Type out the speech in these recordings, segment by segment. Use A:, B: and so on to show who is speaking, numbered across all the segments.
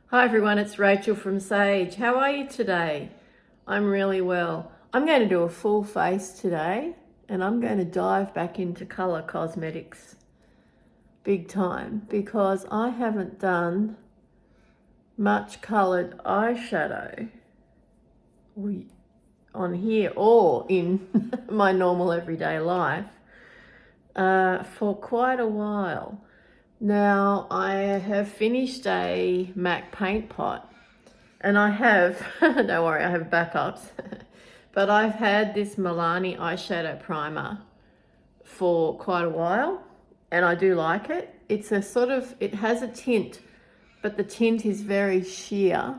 A: Hi everyone, it's Rachel from Sage. How are you today? I'm really well. I'm going to do a full face today and I'm going to dive back into colour cosmetics big time because I haven't done much coloured eyeshadow on here or in my normal everyday life for quite a while. Now I have finished a MAC paint pot and I have, don't worry, I have backups, but I've had this Milani eyeshadow primer for quite a while and I do like it. It's a sort of, it has a tint, but the tint is very sheer,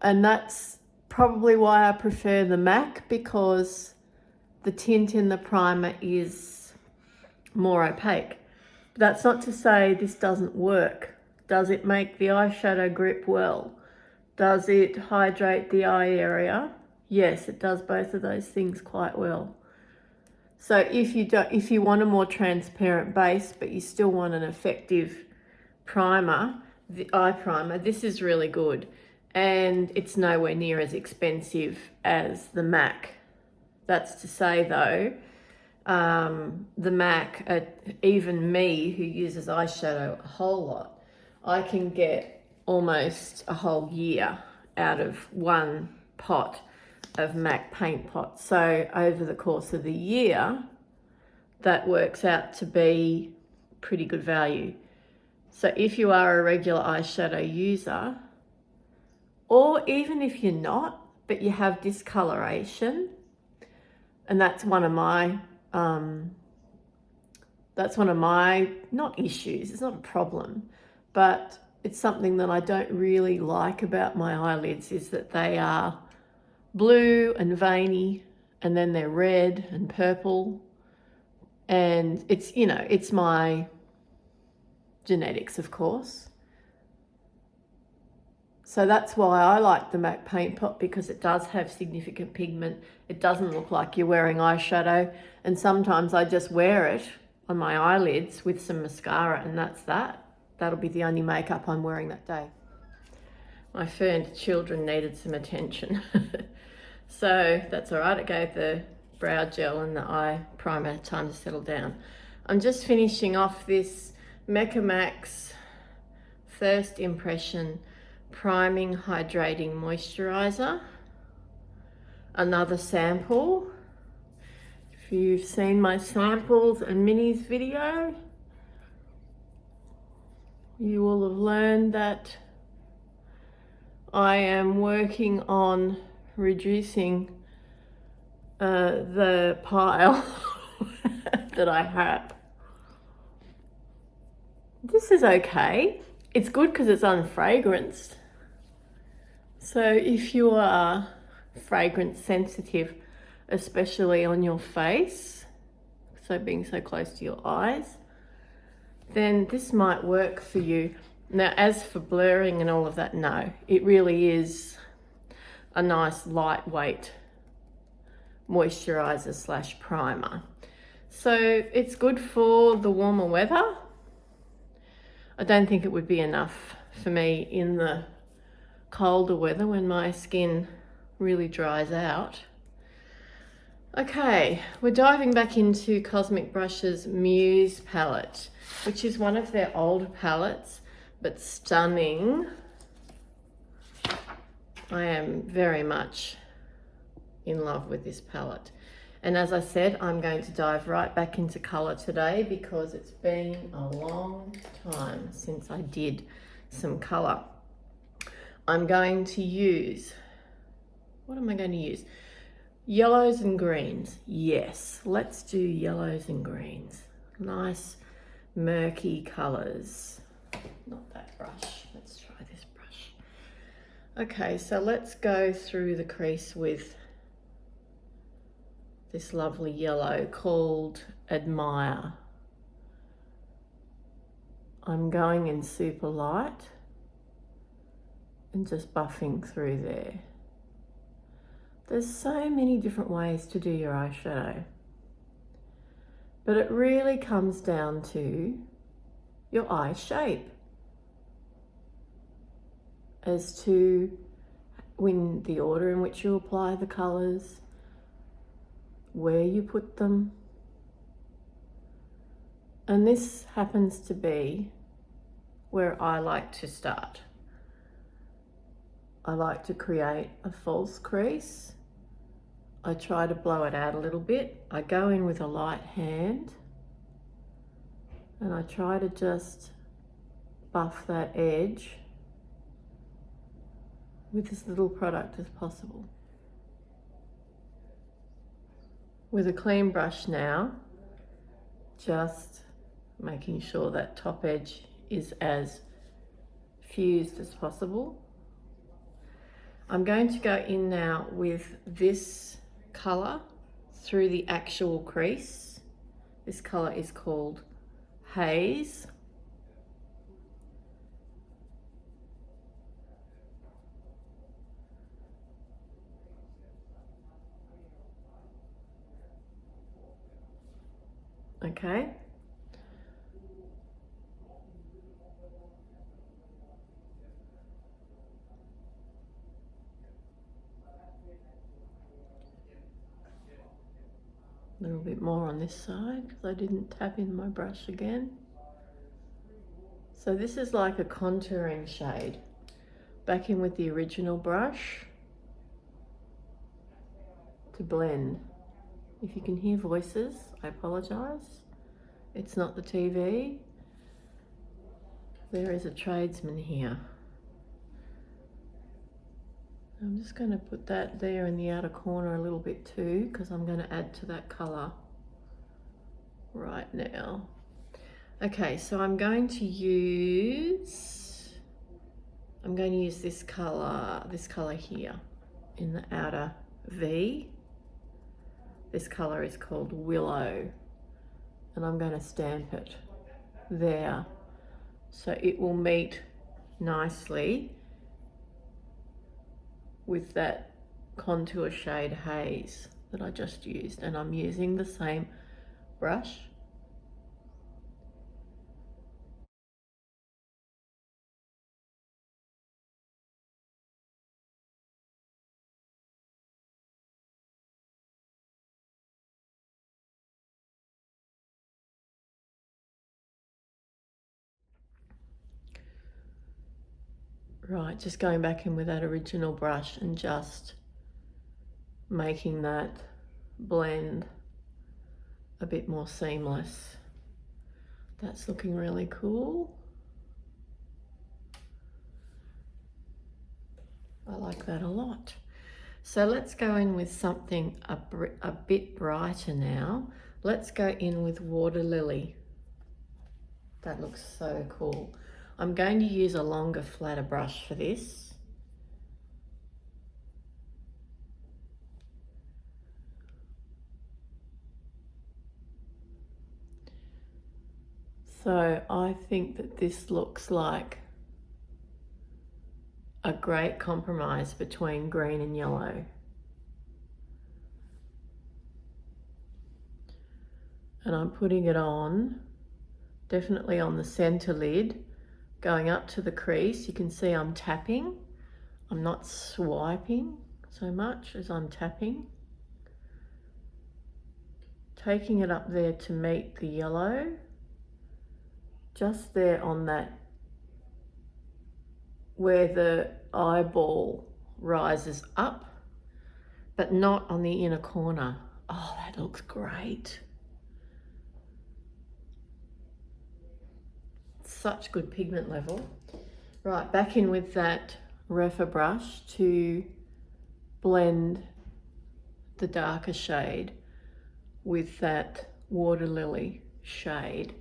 A: and that's probably why I prefer the MAC, because the tint in the primer is more opaque. That's not to say this doesn't work. Does it make the eyeshadow grip well? Does it hydrate the eye area? Yes, it does both of those things quite well. So if you want a more transparent base, but you still want an effective primer, the eye primer, this is really good. And it's nowhere near as expensive as the MAC. That's to say though, the MAC, even me who uses eyeshadow a whole lot, I can get almost a whole year out of one pot of MAC paint pot. So over the course of the year, that works out to be pretty good value. So if you are a regular eyeshadow user, or even if you're not, but you have discoloration, and that's one of my not issues, it's not a problem, but it's something that I don't really like about my eyelids, is that they are blue and veiny and then they're red and purple, and it's, you know, it's my genetics, of course. So that's why I like the MAC paint pot, because it does have significant pigment. It doesn't look like you're wearing eyeshadow. And sometimes I just wear it on my eyelids with some mascara, and that's that. That'll be the only makeup I'm wearing that day. My fur children needed some attention. So that's all right. It gave the brow gel and the eye primer time to settle down. I'm just finishing off this Mecca Max First Impression Priming Hydrating Moisturizer. Another sample. If you've seen my samples and minis video, you will have learned that I am working on reducing the pile that I have. This is okay. It's good because it's unfragranced. So if you are fragrance sensitive, especially on your face, so being so close to your eyes, then this might work for you. Now, as for blurring and all of that, no, it really is a nice lightweight moisturizer slash primer. So it's good for the warmer weather. I don't think it would be enough for me in the colder weather when my skin really dries out. Okay, we're diving back into Cosmic Brush's Muse palette, which is one of their older palettes, but stunning. I am very much in love with this palette. And as I said, I'm going to dive right back into colour today because it's been a long time since I did some colour. I'm going to use, what am I going to use? Yellows and greens. Yes, let's do yellows and greens. Nice murky colours. Not that brush, let's try this brush. Okay, so let's go through the crease with this lovely yellow called Admire. I'm going in super light and just buffing through there. There's so many different ways to do your eyeshadow, but it really comes down to your eye shape. as to when the order in which you apply the colours, where you put them. And this happens to be where I like to start. I like to create a false crease. I try to blow it out a little bit. I go in with a light hand and I try to just buff that edge with as little product as possible. With a clean brush now, just making sure that top edge is as fused as possible. I'm going to go in now with this colour through the actual crease. This colour is called Haze. Okay. A little bit more on this side because I didn't tap in my brush again. So this is like a contouring shade. Back in with the original brush to blend. If you can hear voices, I apologise. It's not the TV. There is a tradesman here. I'm just going to put that there in the outer corner a little bit too, because I'm going to add to that colour right now. Okay, so I'm going to use this colour here in the outer V. This colour is called Willow, and I'm going to stamp it there so it will meet nicely with that contour shade Haze that I just used, and I'm using the same brush. Right, just going back in with that original brush and just making that blend a bit more seamless. That's looking really cool. I like that a lot. So let's go in with something a bit brighter now. Let's go in with Water Lily. That looks so cool. I'm going to use a longer, flatter brush for this. So I think that this looks like a great compromise between green and yellow. And I'm putting it on, definitely on the center lid, going up to the crease. You can see I'm tapping. I'm not swiping so much as I'm tapping. Taking it up there to meet the yellow, just there on that, where the eyeball rises up, but not on the inner corner. Oh, that looks great. Such good pigment level. Right, back in with that Refa brush to blend the darker shade with that Water Lily shade.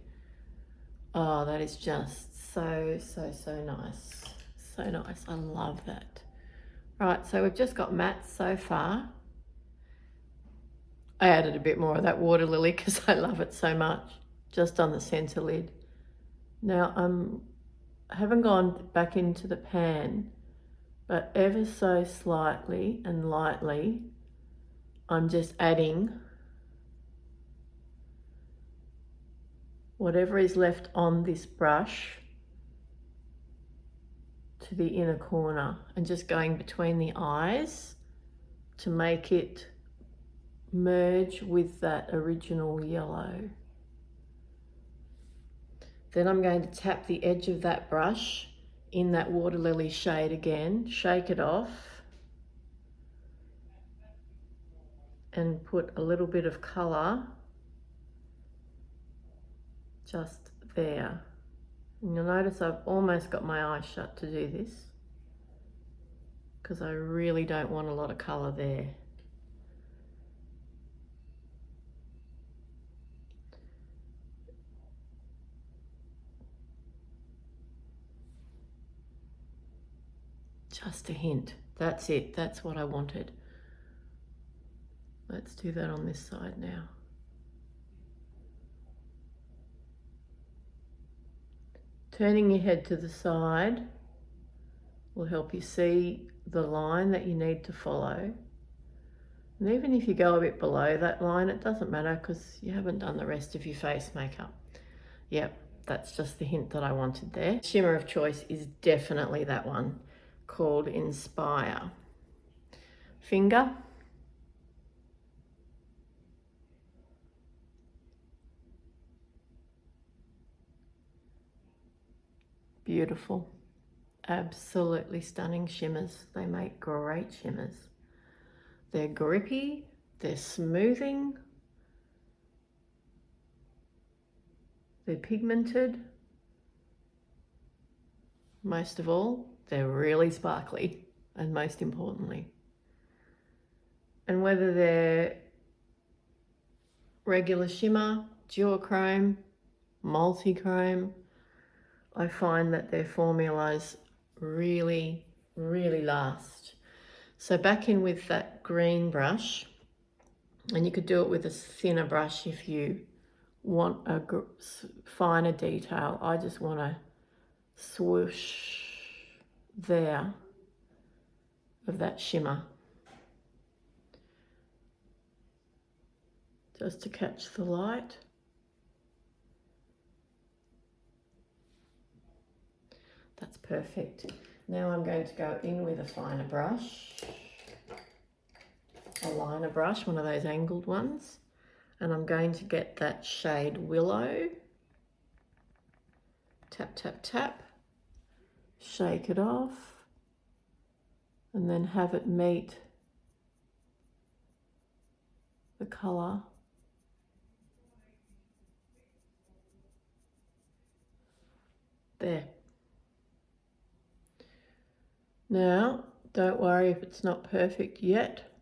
A: Oh, that is just so nice. So nice, I love that. Right, so we've just got matte so far. I added a bit more of that Water Lily because I love it so much, just on the center lid. Now I haven't gone back into the pan, but ever so slightly and lightly, I'm just adding whatever is left on this brush to the inner corner and just going between the eyes to make it merge with that original yellow. Then I'm going to tap the edge of that brush in that water lily shade again, shake it off, and put a little bit of colour just there. And you'll notice I've almost got my eyes shut to do this because I really don't want a lot of colour there. Just a hint. That's it. That's what I wanted. Let's do that on this side now. Turning your head to the side will help you see the line that you need to follow. And even if you go a bit below that line, it doesn't matter because you haven't done the rest of your face makeup. Yep, that's just the hint that I wanted there. Shimmer of choice is definitely that one, called Inspire. Finger. Beautiful. Absolutely stunning shimmers. They make great shimmers. They're grippy, they're smoothing, they're pigmented. Most of all, they're really sparkly, and most importantly. And whether they're regular shimmer, duochrome, multi-chrome, I find that their formulas really, really last. So back in with that green brush, and you could do it with a thinner brush if you want a finer detail. I just want to swoosh there of that shimmer, just to catch the light. That's perfect. Now I'm going to go in with a finer brush, a liner brush, one of those angled ones, and I'm going to get that shade Willow. Tap, tap, tap, shake it off, and then have it meet the colour. There. Now, don't worry if it's not perfect yet.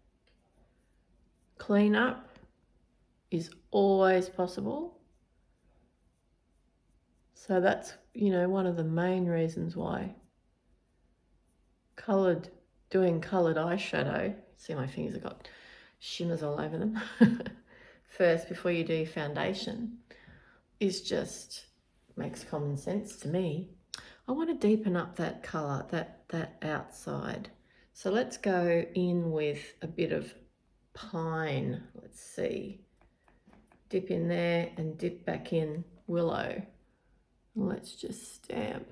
A: Cleanup is always possible. So that's, you know, one of the main reasons why doing coloured eyeshadow, see my fingers have got shimmers all over them, first before you do your foundation, is just makes common sense to me. I want to deepen up that colour, that outside. So let's go in with a bit of pine. Let's see. Dip in there and dip back in Willow. And let's just stamp.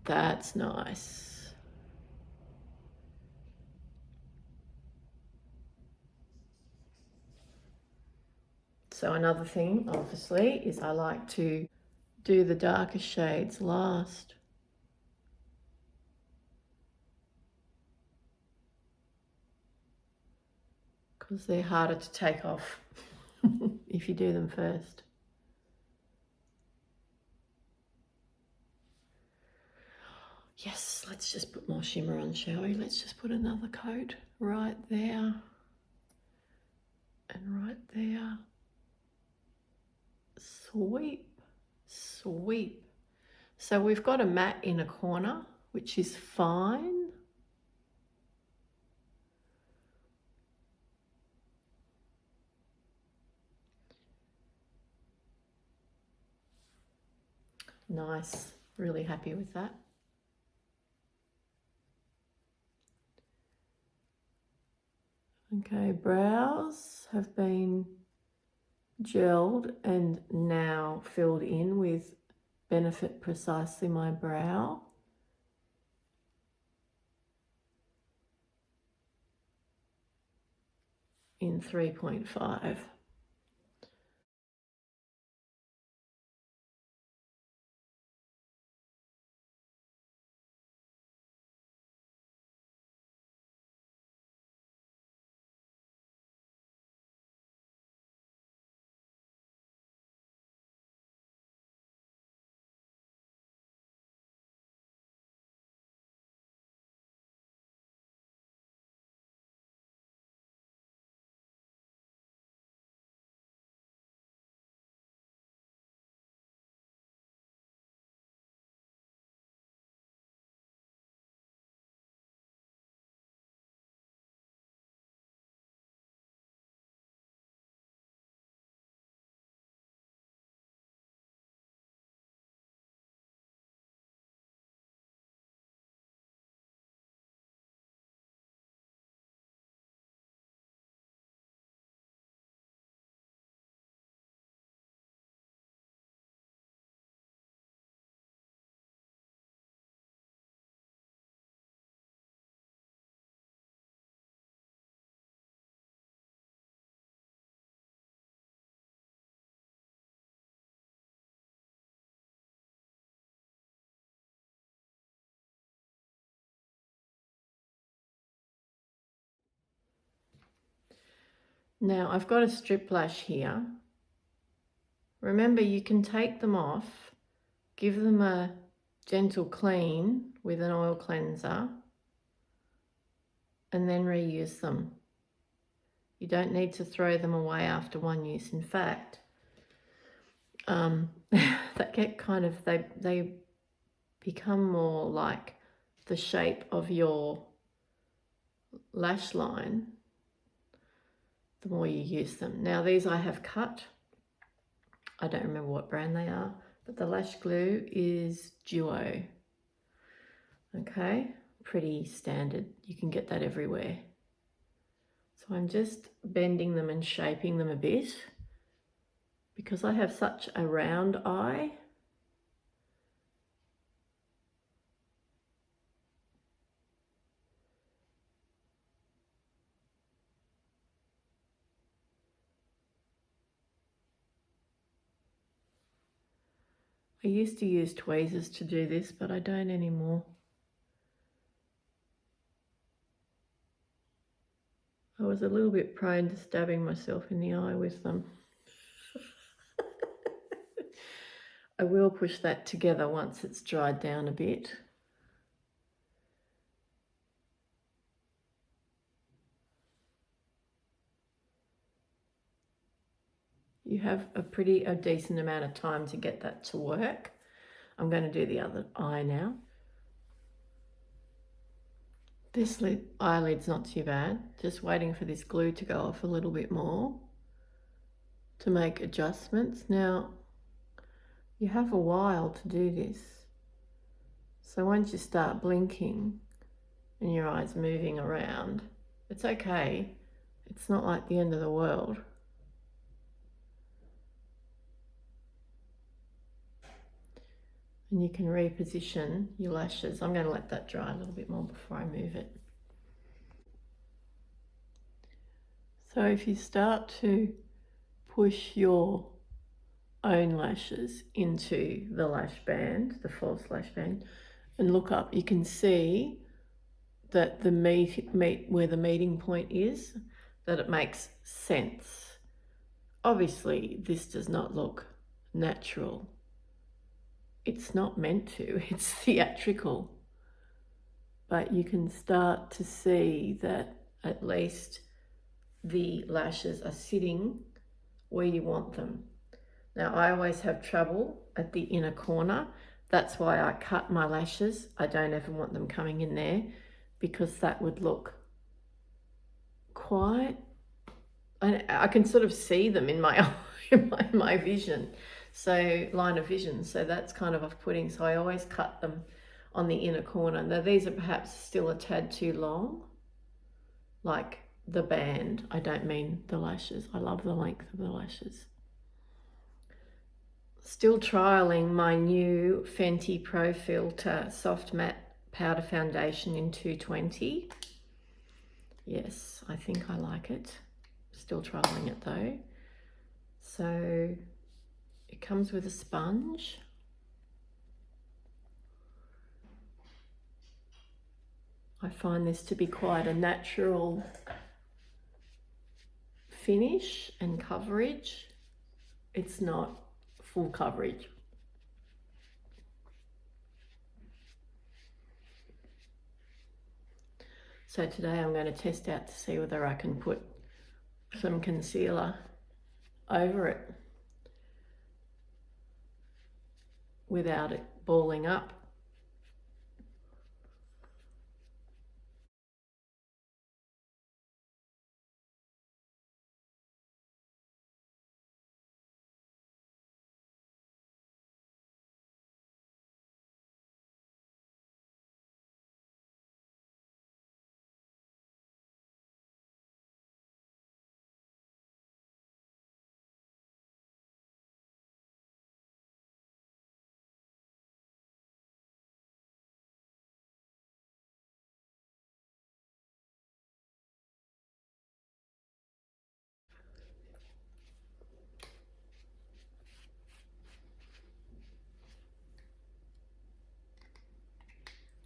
A: That's nice. So another thing, obviously, is I like to do the darker shades last. Because they're harder to take off if you do them first. Yes, let's just put more shimmer on, shall we? Let's just put another coat right there and right there. Sweep, sweep. So we've got a matte inner corner, which is fine. Nice, really happy with that. Okay, brows have been gelled and now filled in with Benefit Precisely My Brow. In 3.5. Now I've got a strip lash here. Remember, you can take them off, give them a gentle clean with an oil cleanser, and then reuse them. You don't need to throw them away after one use. In fact, they get kind of, they become more like the shape of your lash line the more you use them. Now these I have cut. I don't remember what brand they are, but the lash glue is Duo. Okay, pretty standard. You can get that everywhere. So I'm just bending them and shaping them a bit because I have such a round eye. I used to use tweezers to do this, but I don't anymore. I was a little bit prone to stabbing myself in the eye with them. I will push that together once it's dried down a bit. You have a decent amount of time to get that to work. I'm going to do the other eye now. This eyelid's not too bad. Just waiting for this glue to go off a little bit more to make adjustments. Now, you have a while to do this. So once you start blinking and your eye's moving around, it's okay. It's not like the end of the world. And you can reposition your lashes. I'm going to let that dry a little bit more before I move it. So if you start to push your own lashes into the lash band, the false lash band, and look up, you can see that the where the meeting point is, that it makes sense. Obviously, this does not look natural. It's not meant to, it's theatrical. But you can start to see that at least the lashes are sitting where you want them. Now, I always have trouble at the inner corner. That's why I cut my lashes. I don't ever want them coming in there because that would look quite, I can sort of see them in my my vision. So line of vision, so that's kind of off-putting. So I always cut them on the inner corner. Now these are perhaps still a tad too long, like the band. I don't mean the lashes. I love the length of the lashes. Still trialing my new Fenty Pro Filter Soft Matte Powder Foundation in 220. Yes, I think I like it. Still trialing it though. So it comes with a sponge. I find this to be quite a natural finish and coverage. It's not full coverage. So today I'm going to test out to see whether I can put some concealer over it without it balling up.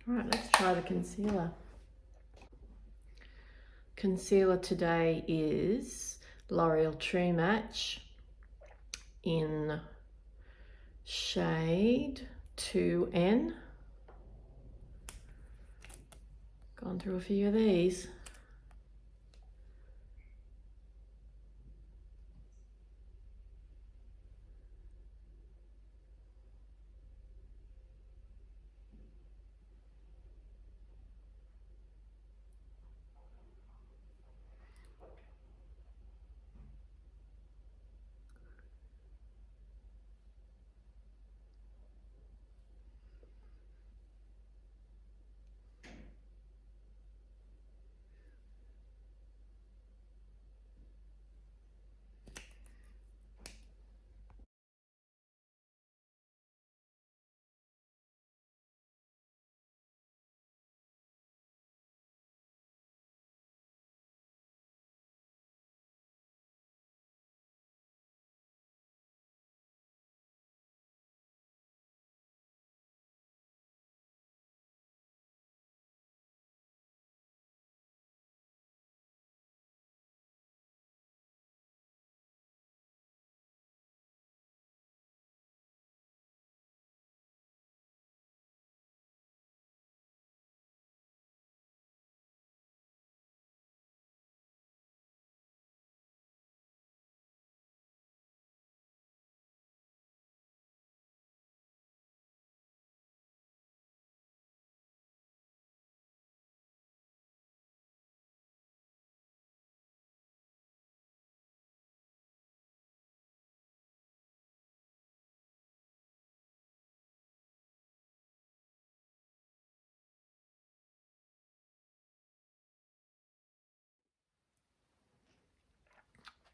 A: All right, let's try the concealer. Concealer today is L'Oreal True Match in shade 2N. Gone through a few of these.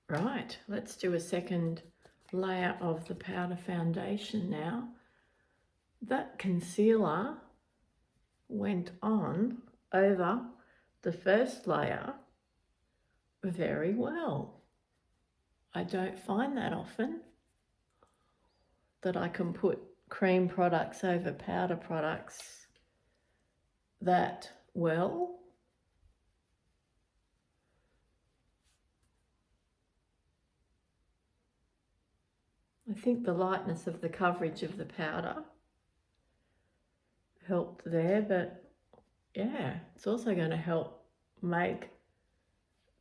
A: Right, let's do a second layer of the powder foundation now. That concealer went on over the first layer very well. I don't find that often that I can put cream products over powder products that well. I think the lightness of the coverage of the powder helped there, but yeah, it's also going to help make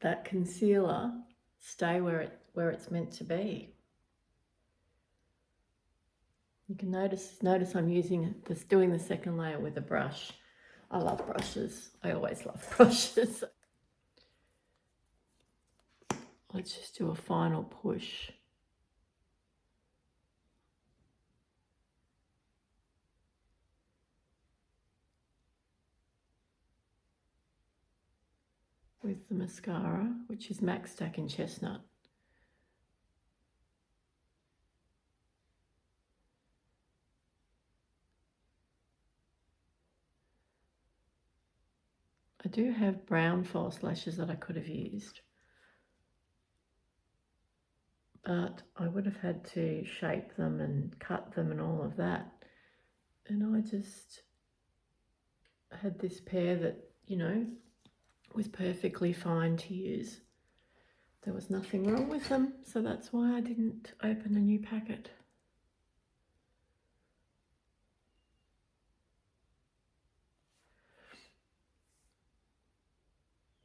A: that concealer stay where it's meant to be. You can notice I'm doing the second layer with a brush. I love brushes. I always love brushes. Let's just do a final push. With the mascara, which is MAC Stack in Chestnut. I do have brown false lashes that I could have used, but I would have had to shape them and cut them and all of that. And I just had this pair that, you know, was perfectly fine to use. There was nothing wrong with them, so that's why I didn't open a new packet.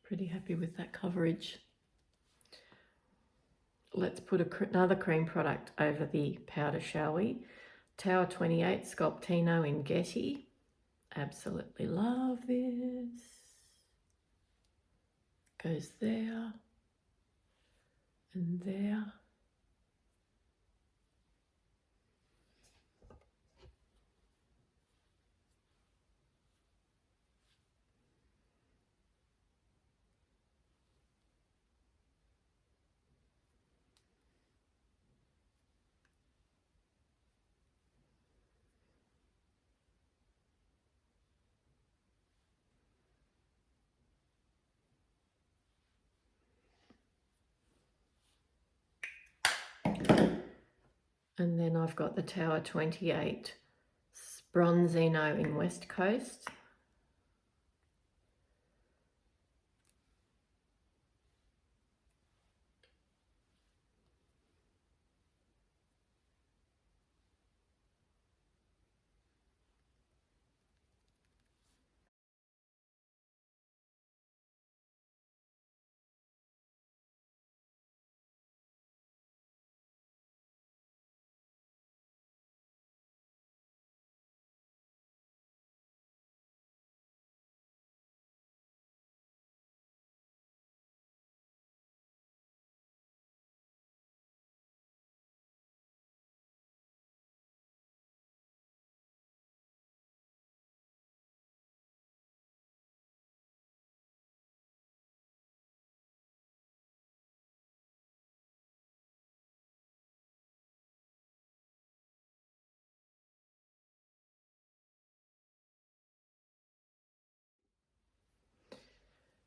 A: Pretty happy with that coverage. Let's put another cream product over the powder, shall we? Tower 28 Sculptino in Getty. Absolutely love this. Goes there and there. And then I've got the Tower 28 Bronzino in West Coast.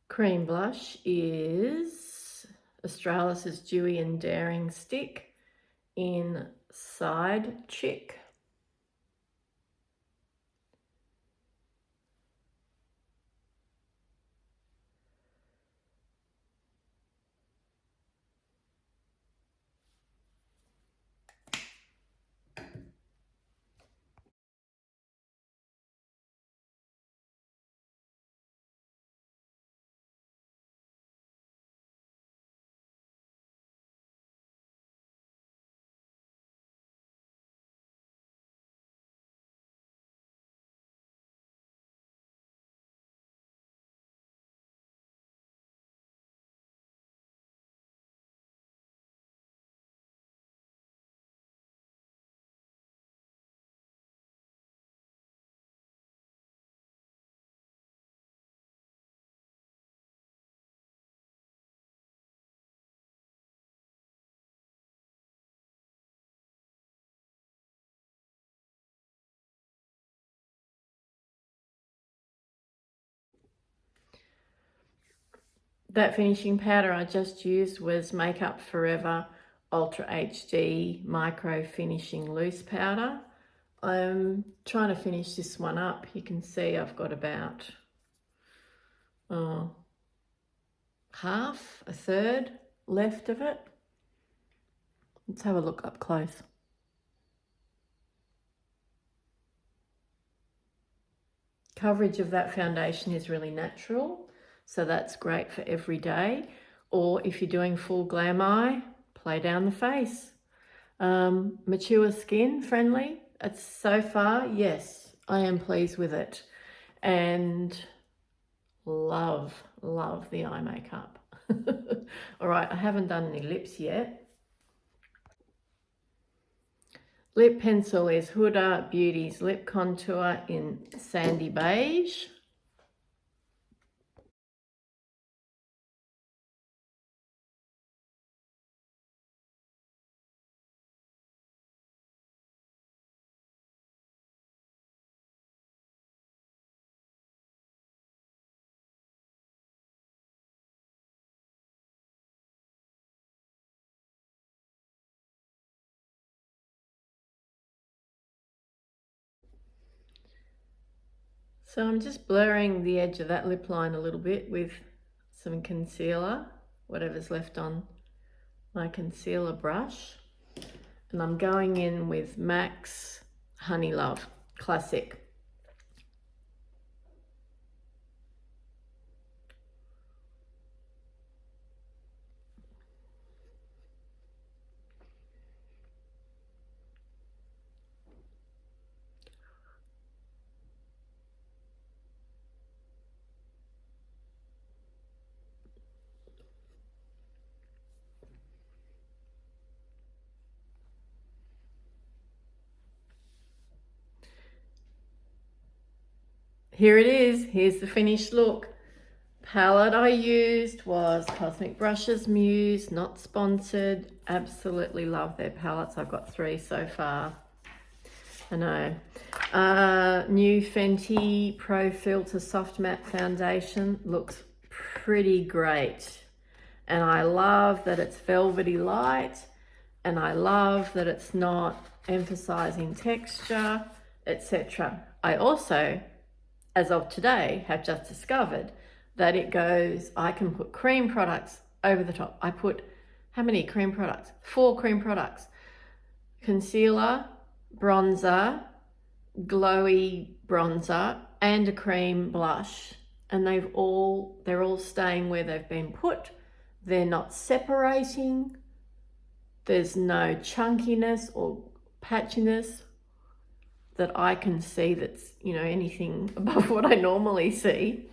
A: Cream blush is Australis' Dewy and Daring Stick in Side Chick. That finishing powder I just used was Makeup Forever Ultra HD Micro Finishing Loose Powder. I'm trying to finish this one up. You can see I've got about half, a third left of it. Let's have a look up close. Coverage of that foundation is really natural, so that's great for every day. Or if you're doing full glam eye, play down the face. Mature skin friendly. It's so far, yes, I am pleased with it. And love the eye makeup. All right, I haven't done any lips yet. Lip pencil is Huda Beauty's Lip Contour in Sandy Beige. So I'm just blurring the edge of that lip line a little bit with some concealer, whatever's left on my concealer brush. And I'm going in with MAC's Honeylove Classic. Here it is. Here's the finished look. Palette I used was Cosmic Brushes Muse, not sponsored. Absolutely love their palettes. I've got 3 so far. I know. New Fenty Pro Filter Soft Matte Foundation looks pretty great. And I love that it's velvety light. And I love that it's not emphasizing texture, etc. I also, as of today, have just discovered that it goes, I can put cream products over the top. I put, how many cream products? 4 cream products. Concealer, bronzer, glowy bronzer, and a cream blush. And they're all staying where they've been put. They're not separating. There's no chunkiness or patchiness that I can see that's, you know, anything above what I normally see.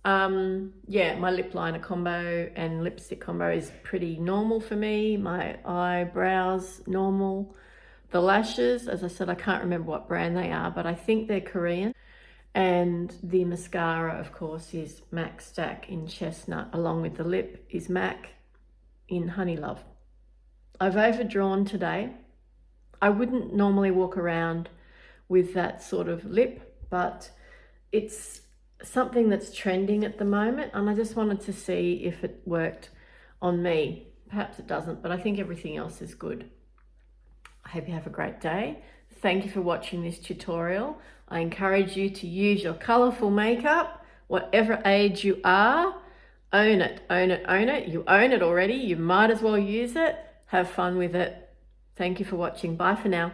A: Yeah, my lip liner combo and lipstick combo is pretty normal for me. My eyebrows, normal. The lashes, as I said, I can't remember what brand they are, but I think they're Korean. And the mascara, of course, is MAC Stack in Chestnut, along with the lip is MAC in Honeylove. I've overdrawn today. I wouldn't normally walk around with that sort of lip, but it's something that's trending at the moment, and I just wanted to see if it worked on me. Perhaps it doesn't, but I think everything else is good. I hope you have a great day. Thank you for watching this tutorial. I encourage you to use your colourful makeup, whatever age you are. Own it, own it, own it. You own it already. You might as well use it. Have fun with it. Thank you for watching. Bye for now.